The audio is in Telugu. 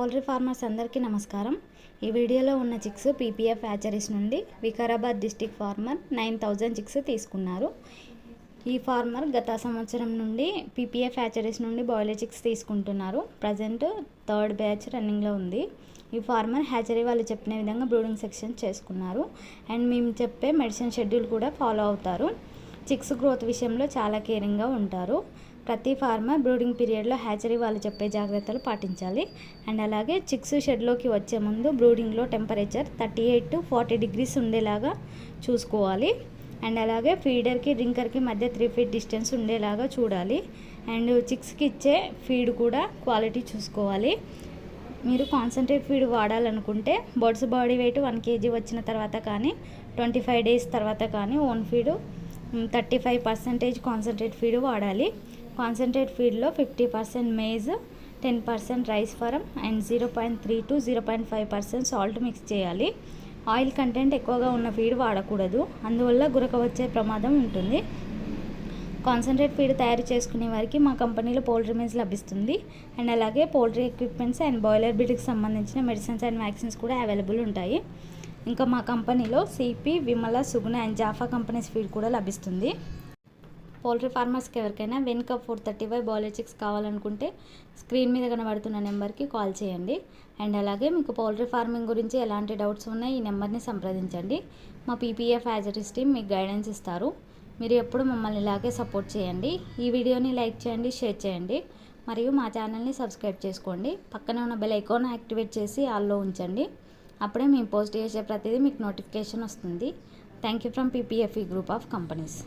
పౌల్ట్రీ ఫార్మర్స్ అందరికీ నమస్కారం. ఈ వీడియోలో ఉన్న చిక్స్ పీపీఎఫ్ హ్యాచరీస్ నుండి వికారాబాద్ డిస్టిక్ ఫార్మర్ 9000 చిక్స్ తీసుకున్నారు. ఈ ఫార్మర్ గత సంవత్సరం నుండి పీపీఎఫ్ హ్యాచరీస్ నుండి బాయిలర్ చిక్స్ తీసుకుంటున్నారు. ప్రజెంట్ 3rd బ్యాచ్ రన్నింగ్లో ఉంది. ఈ ఫార్మర్ హ్యాచరీ వాళ్ళు చెప్పిన విధంగా బ్రూడింగ్ సెక్షన్ చేసుకున్నారు అండ్ మేము చెప్పే మెడిసిన్ షెడ్యూల్ కూడా ఫాలో అవుతారు. చిక్స్ గ్రోత్ విషయంలో చాలా కేరింగ్గా ఉంటారు. ప్రతి ఫార్మర్ బ్రూడింగ్ పీరియడ్లో హ్యాచరీ వాళ్ళు చెప్పే జాగ్రత్తలు పాటించాలి. అండ్ అలాగే చిక్స్ షెడ్లోకి వచ్చే ముందు బ్రూడింగ్లో టెంపరేచర్ 38 to 40 degrees ఉండేలాగా చూసుకోవాలి. అండ్ అలాగే ఫీడర్కి డ్రింకర్కి మధ్య 3 feet డిస్టెన్స్ ఉండేలాగా చూడాలి. అండ్ చిక్స్కి ఇచ్చే ఫీడ్ కూడా క్వాలిటీ చూసుకోవాలి. మీరు కాన్సన్ట్రేట్ ఫీడ్ వాడాలనుకుంటే బర్డ్స్ బాడీ వెయిట్ 1 kg వచ్చిన తర్వాత కానీ 25 days తర్వాత కానీ ఓన్ ఫీడ్ 35% కాన్సన్ట్రేట్ ఫీడ్ వాడాలి. కాన్సన్ట్రేట్ ఫీడ్లో 50% మేజ్, 10% రైస్ ఫారం అండ్ 0.3 to 0.5% సాల్ట్ మిక్స్ చేయాలి. ఆయిల్ కంటెంట్ ఎక్కువగా ఉన్న ఫీడ్ వాడకూడదు, అందువల్ల గురక వచ్చే ప్రమాదం ఉంటుంది. కాన్సన్ట్రేట్ ఫీడ్ తయారు చేసుకునే వారికి మా కంపెనీలో పౌల్ట్రీ మీల్స్ లభిస్తుంది. అండ్ అలాగే పౌల్ట్రీ ఎక్విప్మెంట్స్ అండ్ బాయిలర్ బ్రీడ్కి సంబంధించిన మెడిసిన్స్ అండ్ వ్యాక్సిన్స్ కూడా అవైలబుల్ ఉంటాయి. ఇంకా మా కంపెనీలో CP, Vimala, Suguna and Jaffa companies feed కూడా లభిస్తుంది. పౌల్ట్రీ ఫార్మర్స్కి ఎవరికైనా వెనుక 435 బాయిలర్ చిక్స్ కావాలనుకుంటే స్క్రీన్ మీద కనబడుతున్న నెంబర్కి కాల్ చేయండి. అండ్ అలాగే మీకు పౌల్ట్రీ ఫార్మింగ్ గురించి ఎలాంటి డౌట్స్ ఉన్నా ఈ నెంబర్ని సంప్రదించండి. మా పీపీఎఫ్ హ్యాచరీస్ టీమ్ మీకు గైడెన్స్ ఇస్తారు. మీరు ఎప్పుడు మమ్మల్ని ఇలాగే సపోర్ట్ చేయండి. ఈ వీడియోని లైక్ చేయండి, షేర్ చేయండి మరియు మా ఛానల్ని సబ్స్క్రైబ్ చేసుకోండి. పక్కనే ఉన్న బెల్ ఐకాన్ యాక్టివేట్ చేసి ఆల్లో ఉంచండి. అప్పుడే మేము పోస్ట్ చేసే ప్రతిదీ మీకు నోటిఫికేషన్ వస్తుంది. Thank you from PPF group of companies.